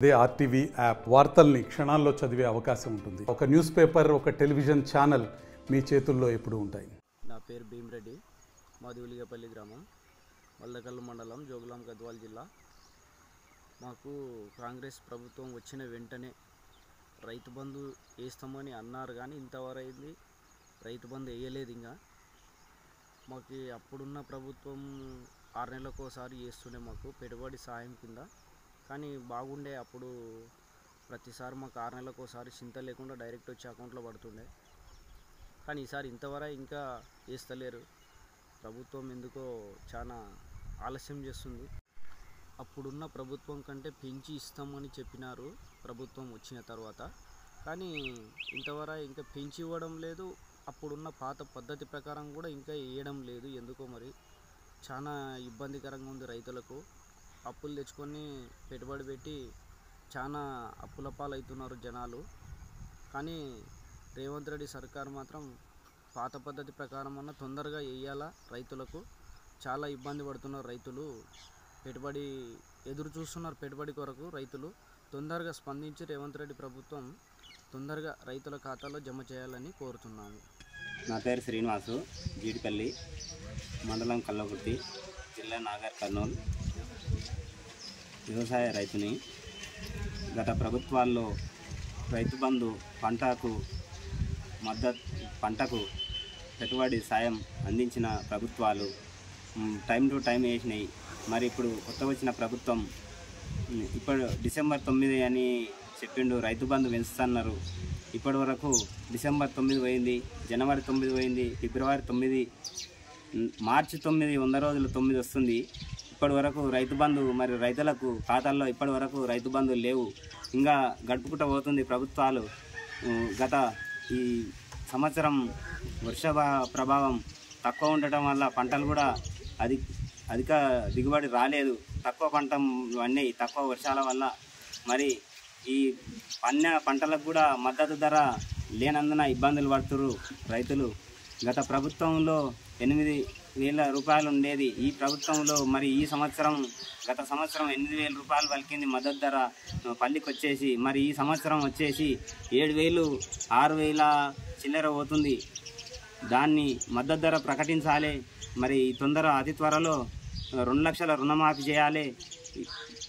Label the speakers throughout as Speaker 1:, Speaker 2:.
Speaker 1: అదే RTV app వార్తల్ని క్షణాల్లో చదివే అవకాశం ఉంటుంది. ఒక న్యూస్ పేపర్, ఒక టెలివిజన్ ఛానల్ మీ చేతుల్లో ఎప్పుడూ ఉంటాయి.
Speaker 2: నా పేరు భీమరెడ్డి, మాది ఉలిగపల్లి గ్రామం, మల్దకల్లు మండలం, జోగులాం గద్వాల్ జిల్లా. మాకు కాంగ్రెస్ ప్రభుత్వం వచ్చిన వెంటనే రైతు బంధు వేస్తామని అన్నారు, కానీ ఇంతవరకు అయింది రైతు బంధు వేయలేదు. ఇంకా మాకు అప్పుడున్న ప్రభుత్వం 6 నెలలకు ఒకసారి చేస్తుండే మాకు పెట్టుబడి సాయం కింద, కానీ బాగుండే. అప్పుడు ప్రతిసారి మాకు 6 నెలలకు ఒకసారి చింత లేకుండా డైరెక్ట్ వచ్చి అకౌంట్లో పడుతుండే. కానీ ఈసారి ఇంతవరకు ఇంకా వేస్తలేరు. ప్రభుత్వం ఎందుకో చాలా ఆలస్యం చేస్తుంది. అప్పుడున్న ప్రభుత్వం కంటే పెంచి ఇస్తామని చెప్పినారు ప్రభుత్వం వచ్చిన తర్వాత, కానీ ఇంతవరకు ఇంకా పెంచి ఇవ్వడం లేదు. అప్పుడున్న పాత పద్ధతి ప్రకారం కూడా ఇంకా వేయడం లేదు. ఎందుకో మరి చాలా ఇబ్బందికరంగా ఉంది రైతులకు. అప్పులు తెచ్చుకొని పెట్టుబడి పెట్టి చాలా అప్పుల పాలవుతున్నారు జనాలు. కానీ రేవంత్ రెడ్డి సర్కారు మాత్రం పాత పద్ధతి ప్రకారం అన్న తొందరగా వేయాలా. రైతులకు చాలా ఇబ్బంది పడుతున్నారు రైతులు, పెట్టుబడి ఎదురు చూస్తున్నారు. పెట్టుబడి కొరకు రైతులు తొందరగా స్పందించి రేవంత్ రెడ్డి ప్రభుత్వం తొందరగా రైతుల ఖాతాలో జమ చేయాలని కోరుతున్నాము.
Speaker 3: నా పేరు శ్రీనివాసు, జీడిపల్లి మండలం కల్లకుర్తి, జిల్లా నాగర్ కర్నూలు. వ్యవసాయ రైతుని. గత ప్రభుత్వాల్లో రైతు బంధు పంటకు పెట్టుబడి సాయం అందించిన ప్రభుత్వాలు టైం టు టైం వేసినాయి. మరి ఇప్పుడు కొత్త వచ్చిన ప్రభుత్వం ఇప్పుడు డిసెంబర్ 9 అని చెప్పిండు, రైతు బంధు పెంచుతున్నారు. ఇప్పటి వరకు డిసెంబర్ 9 పోయింది, జనవరి 9 పోయింది, ఫిబ్రవరి 9, మార్చి 9, 100 రోజులు 9 వస్తుంది. ఇప్పటి వరకు రైతు బంధు మరి రైతులకు ఖాతాల్లో ఇప్పటి వరకు రైతు బంధువులు లేవు. ఇంకా గడుపుకుంటూ పోతుంది ప్రభుత్వాలు. గత ఈ సంవత్సరం వర్ష ప్రభావం తక్కువ ఉండటం వల్ల పంటలు కూడా అధిక దిగుబడి రాలేదు. తక్కువ పంటలు తక్కువ వర్షాల వల్ల మరి ఈ పంటలకు కూడా మద్దతు ధర లేనందున ఇబ్బందులు పడుతున్నారు రైతులు. గత ప్రభుత్వంలో 8,000 రూపాయలు ఉండేది. ఈ ప్రభుత్వంలో మరి గత సంవత్సరం 8,000 రూపాయలు పలికింది మద్దతు ధర పల్లికి వచ్చేసి. మరి ఈ సంవత్సరం వచ్చేసి 7,000, 6,000 చిల్లర పోతుంది. దాన్ని మద్దతు ధర ప్రకటించాలి. మరి అతి త్వరలో 2 లక్షల రుణమాఫీ చేయాలి.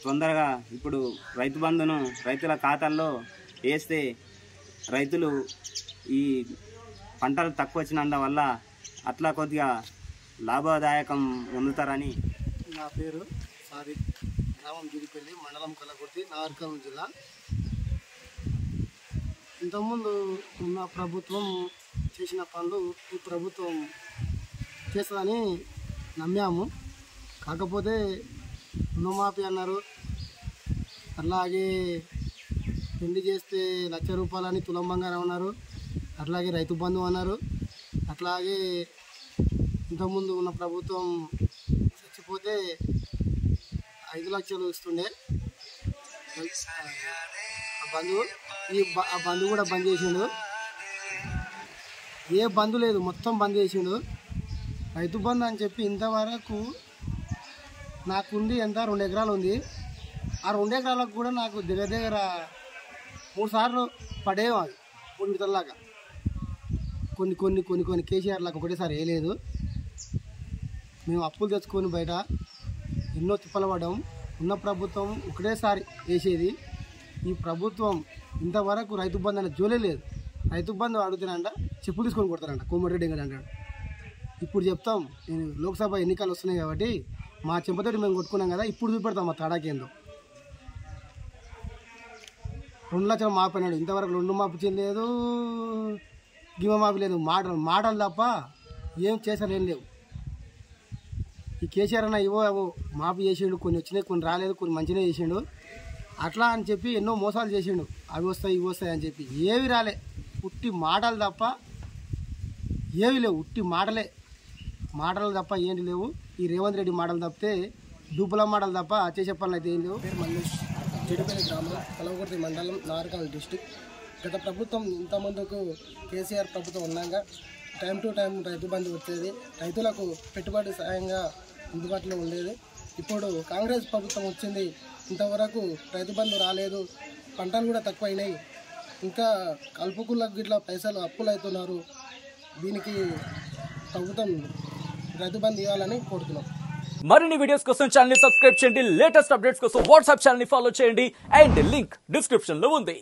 Speaker 3: తొందరగా ఇప్పుడు రైతు బంధును రైతుల ఖాతాల్లో వేస్తే రైతులు ఈ పంటలు తక్కువ వచ్చినందువల్ల అట్లా కొద్దిగా లాభదాయకం పొందుతారని.
Speaker 4: నా పేరు సాదిక్, గ్రామం జిడిపల్లి, మండలం కల్లకుర్తి, నాగర్కర్నూలు జిల్లా. ఇంతకుముందు ఉన్న ప్రభుత్వం చేసిన పనులు ఈ ప్రభుత్వం చేస్తుందని నమ్మాము. కాకపోతే రుణమాఫీ అన్నారు, అట్లాగే పెళ్లి చేస్తే 1,00,000 రూపాయలని తులం బంగారం అన్నారు, అట్లాగే రైతు బంధు అన్నారు, అట్లాగే ఇంతకుముందు ఉన్న ప్రభుత్వం చచ్చిపోతే 5 లక్షలు ఇస్తుండే ఆ బంధు కూడా బంద్ చేసిండు. ఏ బంధు లేదు, మొత్తం బంద్ చేసిండు. రైతు బంధు అని చెప్పి ఇంతవరకు నాకుండి 2 ఎకరాలు ఉంది. ఆ 2 ఎకరాలకు కూడా నాకు దగ్గర 3 సార్లు పడేవి. అవి 3 విడతల్లాగా కొన్ని కేసీఆర్ లాగా ఒకటేసారి వేయలేదు. మేము అప్పులు తెచ్చుకొని బయట ఎన్నో తిప్పలు పడ్డాం. ఉన్న ప్రభుత్వం ఒకటేసారి వేసేది. ఈ ప్రభుత్వం ఇంతవరకు రైతు బంధు అనే జోలే లేదు. రైతు బంధు అడుగుతానంట, చెప్పులు తీసుకొని కొడతారంట. కోమటిరెడ్డి గారు అంటాడు. ఇప్పుడు చెప్తాం, నేను లోక్సభ ఎన్నికలు వస్తున్నాయి కాబట్టి మా చెంపతోటి మేము కొట్టుకున్నాం కదా, ఇప్పుడు చూపెడతాం మా తడాకేందో. 2 లక్షలు మాపి అన్నాడు, ఇంతవరకు 2 మాపి చేయలేదు, గిమ మాపి లేదు. మాటలు తప్ప ఏం చేసారేం లేవు. ఈ కేసీఆర్ అన్న ఇవో మాపి చేసిండు, కొన్ని వచ్చినాయి, కొన్ని రాలేదు, కొన్ని మంచిగా చేసిండు. అట్లా అని చెప్పి ఎన్నో మోసాలు చేసిండు, అవి వస్తాయి ఇవి వస్తాయి అని చెప్పి. ఏవి రాలే, ఉట్టి మాటలు తప్ప ఏవి లేవు. ఉట్టి మాటలు తప్ప ఏంటి లేవు. ఈ రేవంత్ రెడ్డి మాటలు తప్పితే దూపుల మాటలు తప్ప చేసే పనులు అయితే ఏం లేవు.
Speaker 5: పేరు మల్లేష్, జీడిపల్లి గ్రామం, కల్లకుర్తి మండలం, నాగర్కర్నూలు డిస్టిక్. గత ప్రభుత్వం ఇంతకుముందుకు కేసీఆర్ ప్రభుత్వం ఉన్నాక time to time Rythu Bandhu వచ్చేది, రైతులకు పెట్టుబడి సాయంగా అందుబాటులో ఉండేది. ఇప్పుడు కాంగ్రెస్ ప్రభుత్వం వచ్చింది, ఇంతవరకు రైతు బంధు రాలేదు, పంటలు కూడా తక్కువైనాయి, ఇంకా కలుపుకులకు గిట్లా పైసలు అప్పులు అవుతున్నారు. దీనికి ప్రభుత్వం రైతు బంధు ఇవ్వాలని కోరుతున్నాం.
Speaker 6: మరిన్ని వీడియోస్ కోసం ఛానల్ ని సబ్స్క్రైబ్ చేయండి. లేటెస్ట్ అప్డేట్స్ కోసం వాట్సాప్ ఛానల్ ని ఫాలో చేయండి. అండ్ లింక్ డిస్క్రిప్షన్ లో ఉంది.